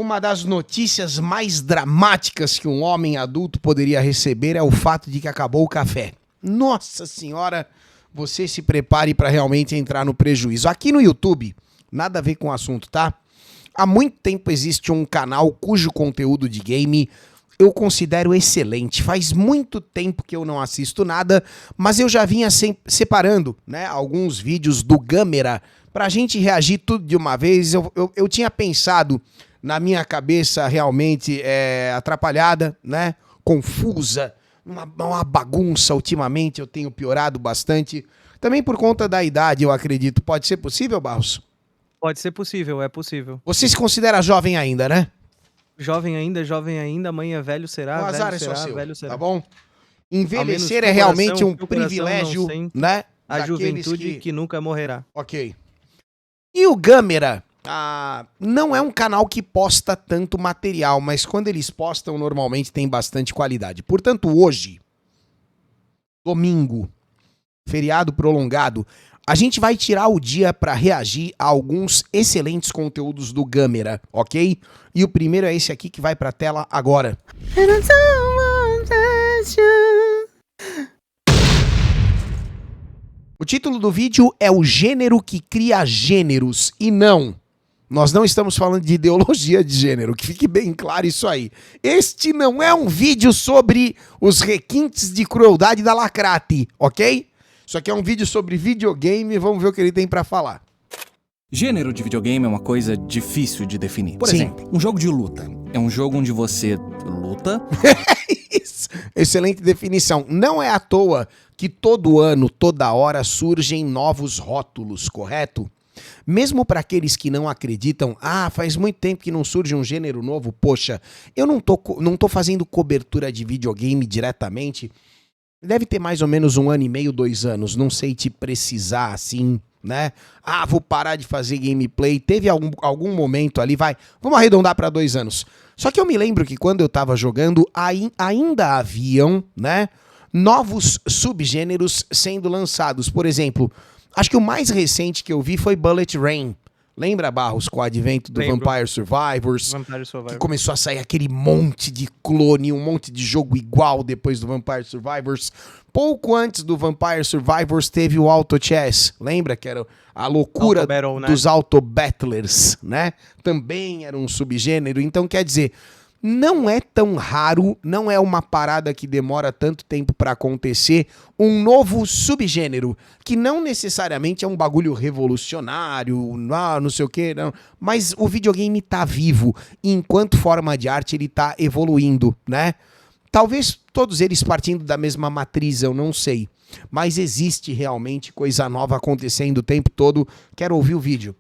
uma das notícias mais dramáticas que um homem adulto poderia receber é o fato de que acabou o café. Nossa senhora, você se prepare para realmente entrar no prejuízo. Aqui no YouTube, nada a ver com o assunto, tá? Há muito tempo existe um canal cujo conteúdo de game eu considero excelente. Faz muito tempo que eu não assisto nada, mas eu já vinha separando, né, alguns vídeos do Gamera pra gente reagir tudo de uma vez. Eu tinha pensado na minha cabeça realmente atrapalhada, né, confusa, uma bagunça ultimamente, eu tenho piorado bastante. Também por conta da idade, eu acredito. Pode ser possível, Barros? Pode ser possível, é possível. Você se considera jovem ainda, né? Jovem ainda, amanhã velho será, O azar velho é só será, seu, velho será. tá bom? Ao menos Envelhecer teu é realmente coração, um teu coração privilégio, não sente né? a daqueles juventude que nunca morrerá. Ok. E o Gamera não é um canal que posta tanto material, mas quando eles postam, normalmente tem bastante qualidade. Portanto, hoje, domingo, feriado prolongado, a gente vai tirar o dia para reagir a alguns excelentes conteúdos do Gamera, ok? E o primeiro é esse aqui que vai pra tela agora. O título do vídeo é O Gênero que Cria Gêneros. E não, nós não estamos falando de ideologia de gênero, que fique bem claro isso aí. Este não é um vídeo sobre os requintes de crueldade da Lacrate, ok? Isso aqui é um vídeo sobre videogame, vamos ver o que ele tem pra falar. Gênero de videogame é uma coisa difícil de definir. Por Sim. exemplo, um jogo de luta. É um jogo onde você luta. Isso. Excelente definição. Não é à toa que todo ano, toda hora, surgem novos rótulos, correto? Mesmo para aqueles que não acreditam, faz muito tempo que não surge um gênero novo, poxa, eu não tô fazendo cobertura de videogame diretamente. Deve ter mais ou menos 1 ano e meio, 2 anos, não sei te precisar assim, né? Vou parar de fazer gameplay. Teve algum momento ali, vamos arredondar para 2 anos. Só que eu me lembro que quando eu tava jogando, ainda haviam, né, novos subgêneros sendo lançados. Por exemplo, acho que o mais recente que eu vi foi Bullet Rain. Lembra, Barros, com o advento do Vampire Survivors? Que começou a sair aquele monte de clone, um monte de jogo igual depois do Vampire Survivors. Pouco antes do Vampire Survivors teve o Auto Chess. Lembra que era a loucura Auto Battle, né? dos Auto Battlers, né? Também era um subgênero. Então, quer dizer, não é tão raro, não é uma parada que demora tanto tempo pra acontecer, um novo subgênero, que não necessariamente é um bagulho revolucionário, não sei o que, não. Mas o videogame tá vivo, e enquanto forma de arte ele tá evoluindo, né? Talvez todos eles partindo da mesma matriz, eu não sei. Mas existe realmente coisa nova acontecendo o tempo todo. Quero ouvir o vídeo.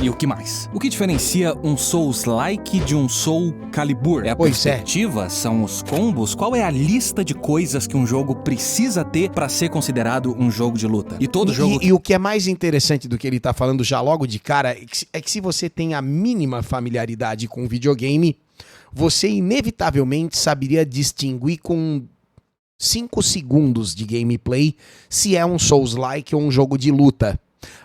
E o que mais? O que diferencia um Souls-like de um Soul Calibur? É a perspectiva? São os combos? Qual é a lista de coisas que um jogo precisa ter pra ser considerado um jogo de luta? E todo jogo... E o que é mais interessante do que ele tá falando já logo de cara é que se você tem a mínima familiaridade com videogame, você inevitavelmente saberia distinguir com 5 segundos de gameplay se é um Souls-like ou um jogo de luta.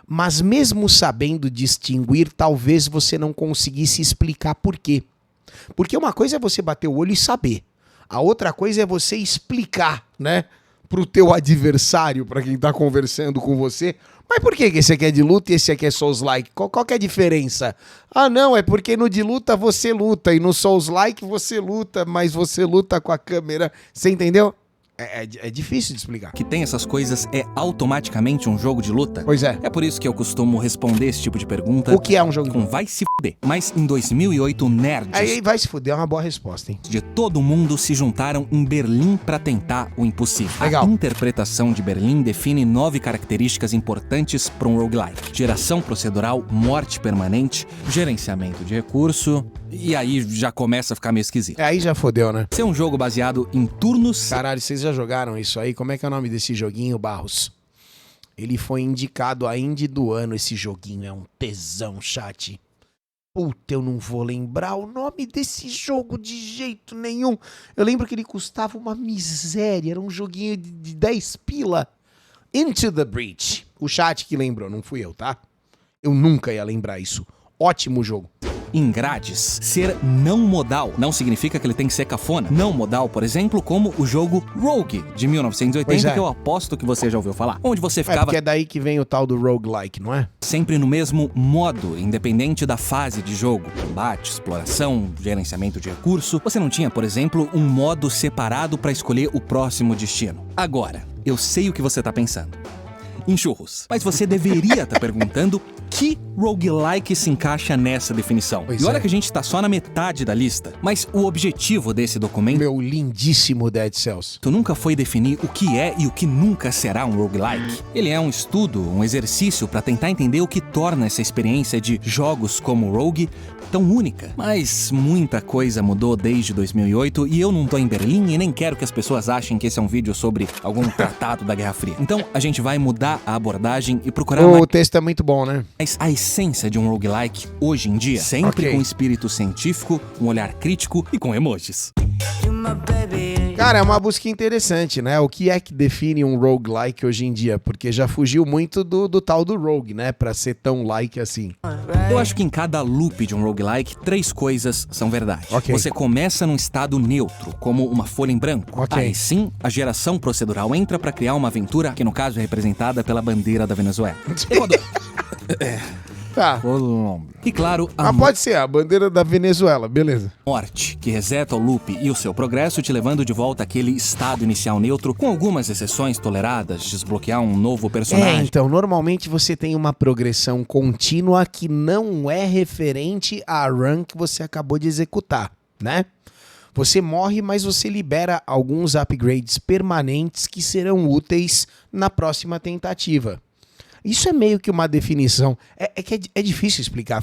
Mas mesmo sabendo distinguir, talvez você não conseguisse explicar por quê. Porque uma coisa é você bater o olho e saber. A outra coisa é você explicar, né, pro teu adversário, pra quem tá conversando com você. Mas por que esse aqui é de luta e esse aqui é Souls-like? Qual que é a diferença? Não, é porque no de luta você luta e no Souls-like você luta, mas você luta com a câmera. Você entendeu? É difícil de explicar. Que tem essas coisas é automaticamente um jogo de luta? Pois é. É por isso que eu costumo responder esse tipo de pergunta. O que é um jogo de luta? Com vai se fuder. Mas em 2008, nerds... Aí vai se fuder, é uma boa resposta, hein? De todo mundo se juntaram em Berlim pra tentar o impossível. Legal. A interpretação de Berlim define 9 características importantes para um roguelike. Geração procedural, morte permanente, gerenciamento de recurso... E aí já começa a ficar meio esquisito. Aí já fodeu, né? Ser um jogo baseado em turnos... Caralho, vocês já jogaram isso aí? Como é que é o nome desse joguinho, Barros? Ele foi indicado a Indie do ano, esse joguinho. É um tesão, chat. Puta, eu não vou lembrar o nome desse jogo de jeito nenhum. Eu lembro que ele custava uma miséria. Era um joguinho de 10 pila. Into the Breach. O chat que lembrou, não fui eu, tá? Eu nunca ia lembrar isso. Ótimo jogo. em grades. Ser não modal não significa que ele tem que ser cafona. Não modal, por exemplo, como o jogo Rogue, de 1980, que eu aposto que você já ouviu falar. Onde você ficava... porque é daí que vem o tal do roguelike, não é? Sempre no mesmo modo, independente da fase de jogo. Combate, exploração, gerenciamento de recurso. Você não tinha, por exemplo, um modo separado para escolher o próximo destino. Agora, eu sei o que você tá pensando. Em churros. Mas você deveria estar perguntando que roguelike se encaixa nessa definição. Pois e olha é. que a gente tá só na metade da lista. Mas o objetivo desse documento Meu lindíssimo Dead Cells. nunca foi definir o que é e o que nunca será um roguelike. Ele é um estudo, um exercício para tentar entender o que torna essa experiência de jogos como Rogue tão única. Mas muita coisa mudou desde 2008 e eu não tô em Berlim e nem quero que as pessoas achem que esse é um vídeo sobre algum tratado da Guerra Fria. Então a gente vai mudar a abordagem e procurar O texto é muito bom, né? mais a essência de um roguelike hoje em dia, sempre Ok. com espírito científico, um olhar crítico e com emojis. Cara, é uma busca interessante, né? O que é que define um roguelike hoje em dia? Porque já fugiu muito do tal do rogue, né? Pra ser tão like assim. Eu acho que em cada loop de um roguelike, 3 coisas são verdade. Ok. Você começa num estado neutro, como uma folha em branco. Ok. Aí sim, a geração procedural entra pra criar uma aventura, que no caso é representada pela bandeira da Venezuela. Equador. Tá. Colômbia. E claro, a Mas pode ser a bandeira da Venezuela, beleza. morte, que reseta o loop e o seu progresso, te levando de volta àquele estado inicial neutro, com algumas exceções toleradas, desbloquear um novo personagem. Então, normalmente você tem uma progressão contínua que não é referente à run que você acabou de executar, né? Você morre, mas você libera alguns upgrades permanentes que serão úteis na próxima tentativa. Isso é meio que uma definição. É difícil explicar,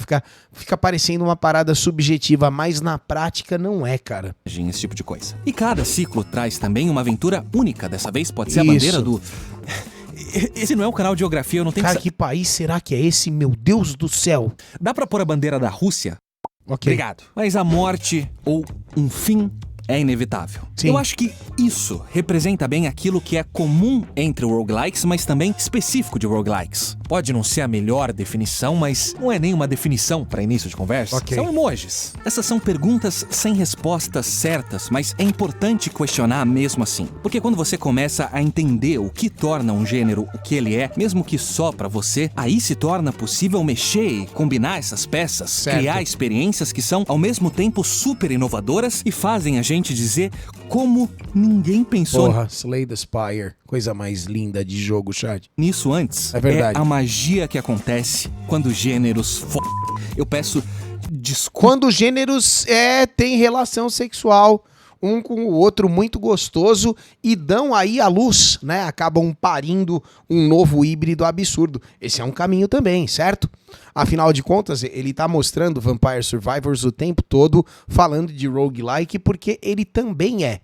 fica parecendo uma parada subjetiva, mas na prática não é, cara. Esse tipo de coisa. E cada ciclo traz também uma aventura única. Dessa vez pode ser a Isso. bandeira do... Esse não é um canal de geografia, eu não tenho Cara, que... que país será que é esse? Meu Deus do céu. Dá pra pôr a bandeira da Rússia? Ok. Obrigado. Mas a morte ou um fim é inevitável. Sim. Eu acho que isso representa bem aquilo que é comum entre roguelikes, mas também específico de roguelikes. Pode não ser a melhor definição, mas não é nenhuma definição para início de conversa. Ok. São emojis. Essas são perguntas sem respostas certas, mas é importante questionar mesmo assim. Porque quando você começa a entender o que torna um gênero o que ele é, mesmo que só pra você, aí se torna possível mexer e combinar essas peças, Certo. criar experiências que são ao mesmo tempo super inovadoras e fazem a gente dizer como ninguém pensou Porra, Slay the Spire. Coisa mais linda de jogo, chat. nisso antes. É verdade. a magia que acontece quando gêneros Eu peço desculpa. Quando gêneros têm relação sexual um com o outro muito gostoso e dão aí a luz, né? Acabam parindo um novo híbrido absurdo. Esse é um caminho também, certo? Afinal de contas, ele tá mostrando Vampire Survivors o tempo todo falando de roguelike porque ele também é.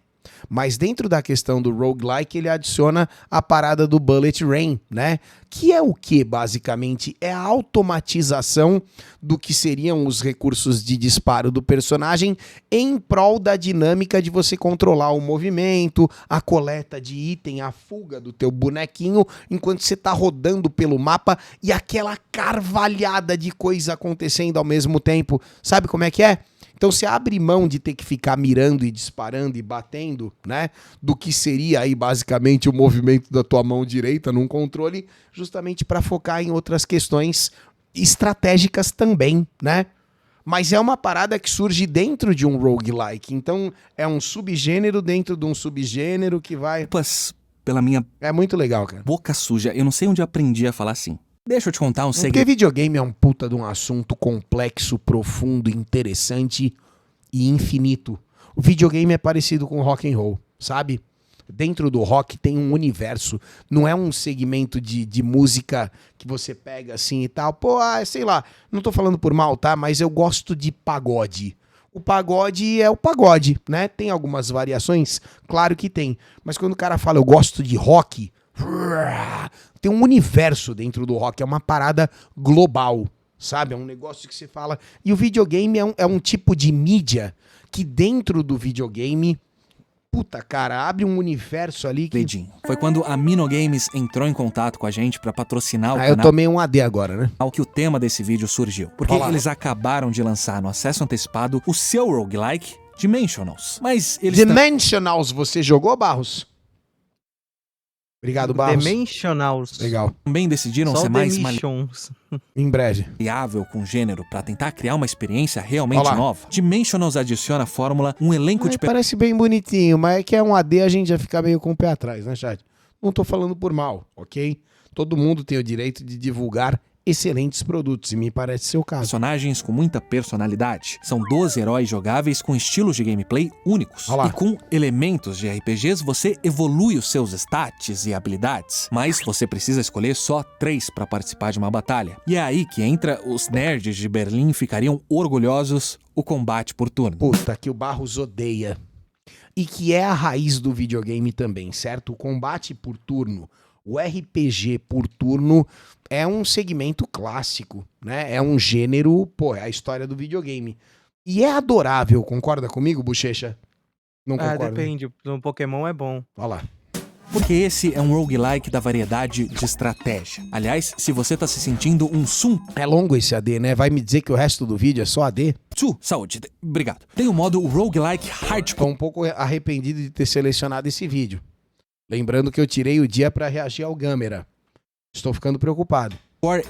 Mas dentro da questão do roguelike, ele adiciona a parada do Bullet Rain, né? Que é o que, basicamente? É a automatização do que seriam os recursos de disparo do personagem em prol da dinâmica de você controlar o movimento, a coleta de item, a fuga do teu bonequinho, enquanto você tá rodando pelo mapa e aquela carvalhada de coisa acontecendo ao mesmo tempo. Sabe como é que é? Então você abre mão de ter que ficar mirando e disparando e batendo, né? Do que seria aí basicamente o movimento da tua mão direita num controle, justamente para focar em outras questões estratégicas também, né? Mas é uma parada que surge dentro de um roguelike. Então é um subgênero dentro de um subgênero que vai... Desculpas pela minha É muito legal, cara. boca suja. Eu não sei onde eu aprendi a falar assim. Deixa eu te contar um Porque segredo. videogame é um puta de um assunto complexo, profundo, interessante e infinito. O videogame é parecido com rock and roll, sabe? Dentro do rock tem um universo, não é um segmento de música que você pega assim e tal. Pô, sei lá, não tô falando por mal, tá? Mas eu gosto de pagode. O pagode é o pagode, né? Tem algumas variações? Claro que tem. Mas quando o cara fala eu gosto de rock... Tem um universo dentro do rock, é uma parada global, sabe? É um negócio que você fala... E o videogame é um tipo de mídia que dentro do videogame Puta, cara, abre um universo ali que... Dedinho. Foi quando a Minogames entrou em contato com a gente pra patrocinar o Ah, eu canal tomei um AD agora, né? que o tema desse vídeo surgiu. Porque Olá. eles acabaram de lançar no acesso antecipado o seu roguelike Dimensionals. Mas eles Dimensionals, você jogou, Barros? Obrigado, Barros. Dimensionals. Legal. também decidiram Só ser mais Dimensions. Em breve. maleável com o gênero pra tentar criar uma experiência realmente Olá. nova. Dimensionals adiciona à fórmula um elenco de Parece bem bonitinho, mas é que é um AD, a gente já fica meio com o pé atrás, né, chat? Não tô falando por mal, ok? Todo mundo tem o direito de divulgar excelentes produtos, e me parece ser o caso. personagens com muita personalidade. São 12 heróis jogáveis com estilos de gameplay únicos. Olá. E com elementos de RPGs, você evolui os seus stats e habilidades. Mas você precisa escolher só 3 para participar de uma batalha. E é aí que entra os nerds de Berlim ficariam orgulhosos, o combate por turno. Puta, que o Barros odeia. E que é a raiz do videogame também, certo? O combate por turno, o RPG por turno é um segmento clássico, né? É um gênero, pô, é a história do videogame. E é adorável, concorda comigo, Bochecha? Não Ah, concorda? depende. No Pokémon é bom. Olha lá. Porque esse é um roguelike da variedade de estratégia. Aliás, se você tá se sentindo um Sun É longo esse AD, né? Vai me dizer que o resto do vídeo é só AD? Tzu, saúde, obrigado. Tem o modo roguelike hardcore. Tô um pouco arrependido de ter selecionado esse vídeo. Lembrando que eu tirei o dia pra reagir ao Gamera. Estou ficando preocupado.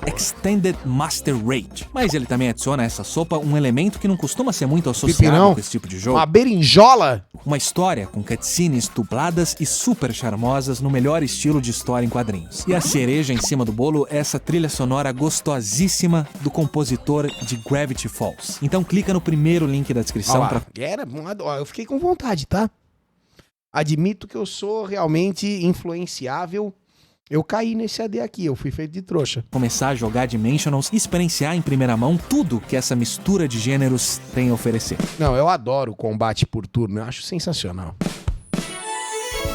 Extended Master Raid. Mas ele também adiciona a essa sopa um elemento que não costuma ser muito associado Pipinão? com esse tipo de jogo. Uma berinjola? Uma história com cutscenes dubladas e super charmosas no melhor estilo de história em quadrinhos. E a cereja em cima do bolo é essa trilha sonora gostosíssima do compositor de Gravity Falls. Então clica no primeiro link da descrição Olha lá. pra... Ó, eu fiquei com vontade, tá? Admito que eu sou realmente influenciável. Eu caí nesse AD aqui, eu fui feito de trouxa. começar a jogar Dimensionals e experienciar em primeira mão tudo que essa mistura de gêneros tem a oferecer. Não, eu adoro o combate por turno, eu acho sensacional.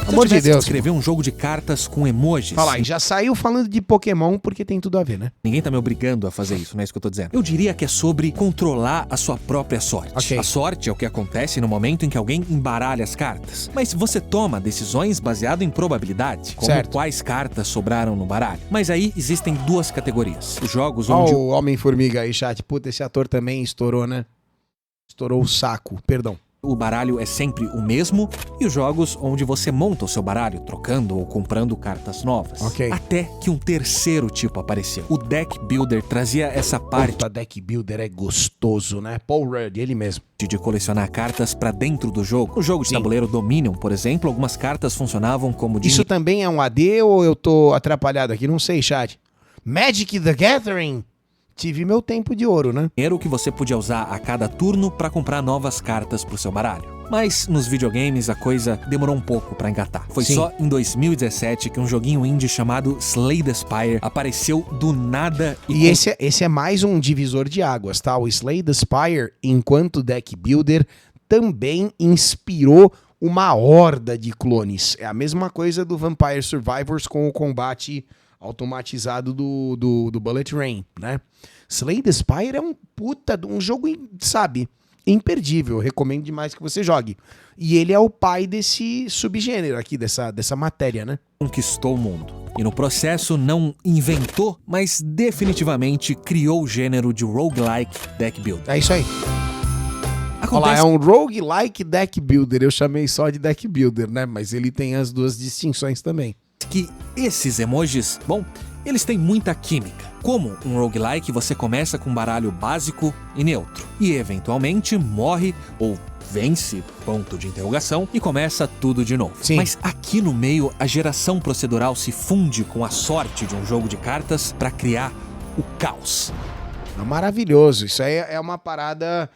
Se Amor eu de tivesse que Deus. escrever um jogo de cartas com emojis, Fala aí, já saiu falando de Pokémon porque tem tudo a ver, né? ninguém tá me obrigando a fazer isso, não é isso que eu tô dizendo. Eu diria que é sobre controlar a sua própria sorte. Ok. A sorte é o que acontece no momento em que alguém embaralha as cartas. Mas você toma decisões baseado em probabilidade, como Certo. quais cartas sobraram no baralho. Mas aí existem duas categorias. Os jogos Ó onde o Homem-Formiga aí, chat. Puta, esse ator também estourou, né? Estourou o saco, perdão. o baralho é sempre o mesmo, e os jogos onde você monta o seu baralho, trocando ou comprando cartas novas. Ok. Até que um terceiro tipo apareceu. O Deck Builder trazia essa parte Puta, Deck Builder é gostoso, né? Paul Rudd, ele mesmo. de colecionar cartas pra dentro do jogo. No jogo de Sim. tabuleiro Dominion, por exemplo, algumas cartas funcionavam como Isso também é um AD ou eu tô atrapalhado aqui? Não sei, chat. Magic the Gathering. Tive meu tempo de ouro, né? dinheiro que você podia usar a cada turno pra comprar novas cartas pro seu baralho. Mas nos videogames a coisa demorou um pouco pra engatar. Foi Sim. só em 2017 que um joguinho indie chamado Slay the Spire apareceu do nada E esse é mais um divisor de águas, tá? O Slay the Spire, enquanto Deck Builder, também inspirou uma horda de clones. É a mesma coisa do Vampire Survivors com o combate automatizado do Bullet Rain, né? Slay the Spire é um puta, um jogo, sabe, imperdível. Eu recomendo demais que você jogue. E ele é o pai desse subgênero aqui, dessa matéria, né? conquistou o mundo. E no processo não inventou, mas definitivamente criou o gênero de roguelike deck builder. É isso aí. Olha lá, Acontece é um roguelike deck builder. Eu chamei só de deck builder, né? Mas ele tem as duas distinções também. que esses emojis, bom, eles têm muita química. Como um roguelike, você começa com um baralho básico e neutro, e eventualmente morre ou vence, ponto de interrogação, e começa tudo de novo. Sim. Mas aqui no meio, a geração procedural se funde com a sorte de um jogo de cartas para criar o caos. É maravilhoso. Isso aí é uma parada...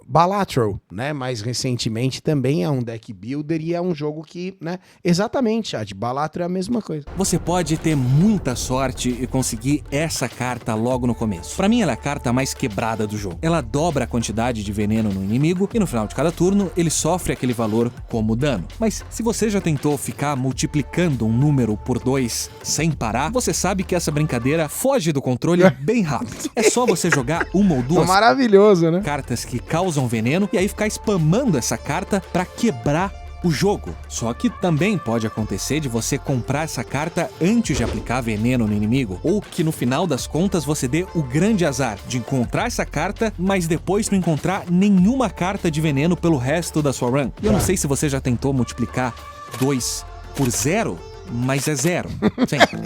Balatro, né? Mais recentemente também é um deck builder e é um jogo que, né? Exatamente, chat. Balatro é a mesma coisa. Você pode ter muita sorte e conseguir essa carta logo no começo. Pra mim, ela é a carta mais quebrada do jogo. Ela dobra a quantidade de veneno no inimigo e no final de cada turno, ele sofre aquele valor como dano. Mas se você já tentou ficar multiplicando um número por 2 sem parar, você sabe que essa brincadeira foge do controle bem rápido. É só você jogar uma ou É duas maravilhoso, né? cartas que causam veneno e aí ficar spamando essa carta pra quebrar o jogo. Só que também pode acontecer de você comprar essa carta antes de aplicar veneno no inimigo, ou que no final das contas você dê o grande azar de encontrar essa carta, mas depois não encontrar nenhuma carta de veneno pelo resto da sua run. Eu não sei se você já tentou multiplicar 2 por 0, mas é 0. Sempre.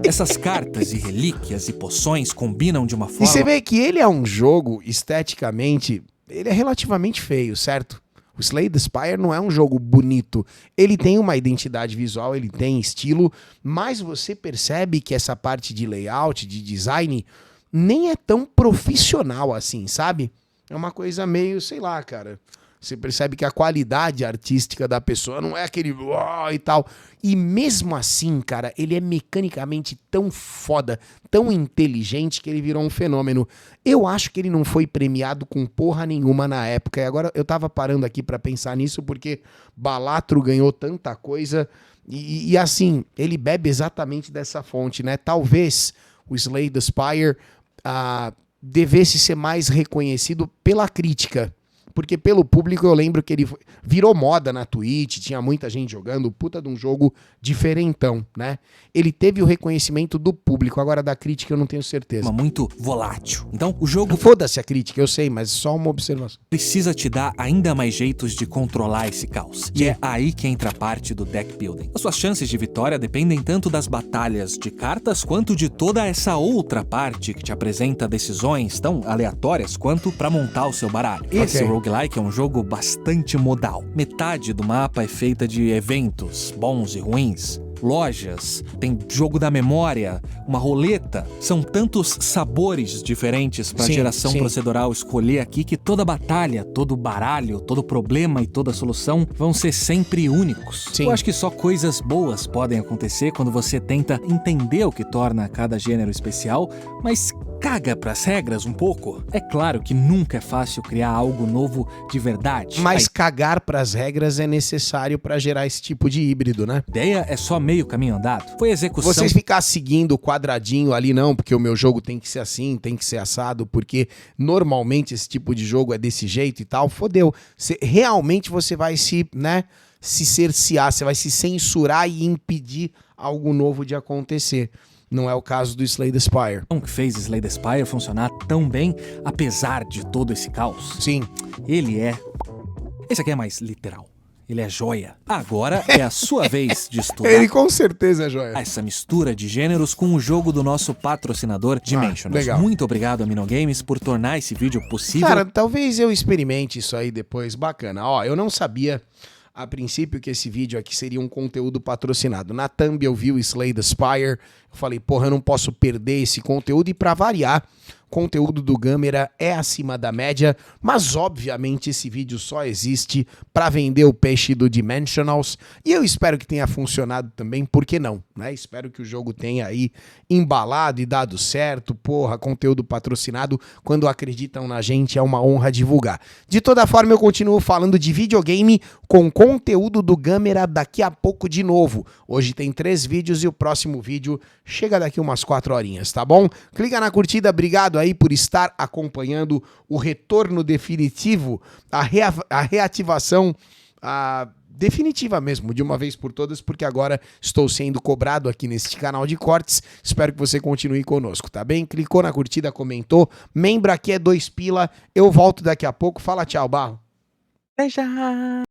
Essas cartas e relíquias e poções combinam de uma forma... E você vê que ele é um jogo, esteticamente, ele é relativamente feio, certo? O Slay the Spire não é um jogo bonito. Ele tem uma identidade visual, ele tem estilo, mas você percebe que essa parte de layout, de design, nem é tão profissional assim, sabe? É uma coisa meio, sei lá, cara... Você percebe que a qualidade artística da pessoa não é aquele uau e tal. E mesmo assim, cara, ele é mecanicamente tão foda, tão inteligente que ele virou um fenômeno. Eu acho que ele não foi premiado com porra nenhuma na época. E agora eu tava parando aqui pra pensar nisso porque Balatro ganhou tanta coisa. E assim, ele bebe exatamente dessa fonte, né? Talvez o Slay the Spire devesse ser mais reconhecido pela crítica. Porque pelo público eu lembro que ele virou moda na Twitch, tinha muita gente jogando, puta de um jogo diferentão, né? Ele teve o reconhecimento do público, agora da crítica eu não tenho certeza. Muito volátil. Então o jogo... Foda-se a crítica, eu sei, mas só uma observação. Precisa te dar ainda mais jeitos de controlar esse caos. E é aí que entra a parte do deck building. As suas chances de vitória dependem tanto das batalhas de cartas, quanto de toda essa outra parte que te apresenta decisões tão aleatórias quanto pra montar o seu baralho. Esse roguelike é um jogo bastante modal. Metade do mapa é feita de eventos, bons e ruins. Lojas, tem jogo da memória, uma roleta. São tantos sabores diferentes para a geração procedural escolher aqui que toda batalha, todo baralho, todo problema e toda solução vão ser sempre únicos. Eu acho que só coisas boas podem acontecer quando você tenta entender o que torna cada gênero especial, mas caga pras regras um pouco. É claro que nunca é fácil criar algo novo de verdade. Mas cagar pras regras é necessário pra gerar esse tipo de híbrido, né? A ideia é só meio caminho andado. Foi a execução... Vocês ficar seguindo o quadradinho ali, não, porque o meu jogo tem que ser assim, tem que ser assado, porque normalmente esse tipo de jogo é desse jeito e tal, fodeu. Realmente você vai se cercear, você vai se censurar e impedir algo novo de acontecer. Não é o caso do Slay the Spire. O que fez Slay the Spire funcionar tão bem, apesar de todo esse caos? Sim. Ele é... Esse aqui é mais literal. Ele é joia. Agora é a sua vez de estudar. Ele com certeza é joia. Essa mistura de gêneros com o jogo do nosso patrocinador Dimensionals. Legal. Muito obrigado a Minogames por tornar esse vídeo possível. Cara, talvez eu experimente isso aí depois. Bacana. Ó, eu não sabia... A princípio que esse vídeo aqui seria um conteúdo patrocinado. Na thumb eu vi o Slay the Spire, eu falei, porra, eu não posso perder esse conteúdo. E pra variar, o conteúdo do Gamera é acima da média, mas obviamente esse vídeo só existe pra vender o peixe do Dimensionals. E eu espero que tenha funcionado também, por que não? Né? Espero que o jogo tenha aí embalado e dado certo. Porra, conteúdo patrocinado, quando acreditam na gente, é uma honra divulgar. De toda forma, eu continuo falando de videogame com conteúdo do Gamera daqui a pouco de novo. Hoje tem 3 vídeos e o próximo vídeo chega daqui umas 4 horinhas, tá bom? Clica na curtida, obrigado aí por estar acompanhando o retorno definitivo, a reativação definitiva mesmo, de uma vez por todas, porque agora estou sendo cobrado aqui neste canal de cortes. Espero que você continue conosco, tá bem? Clicou na curtida, comentou, membro aqui é 2 pila, eu volto daqui a pouco. Fala tchau, Barro. Até já!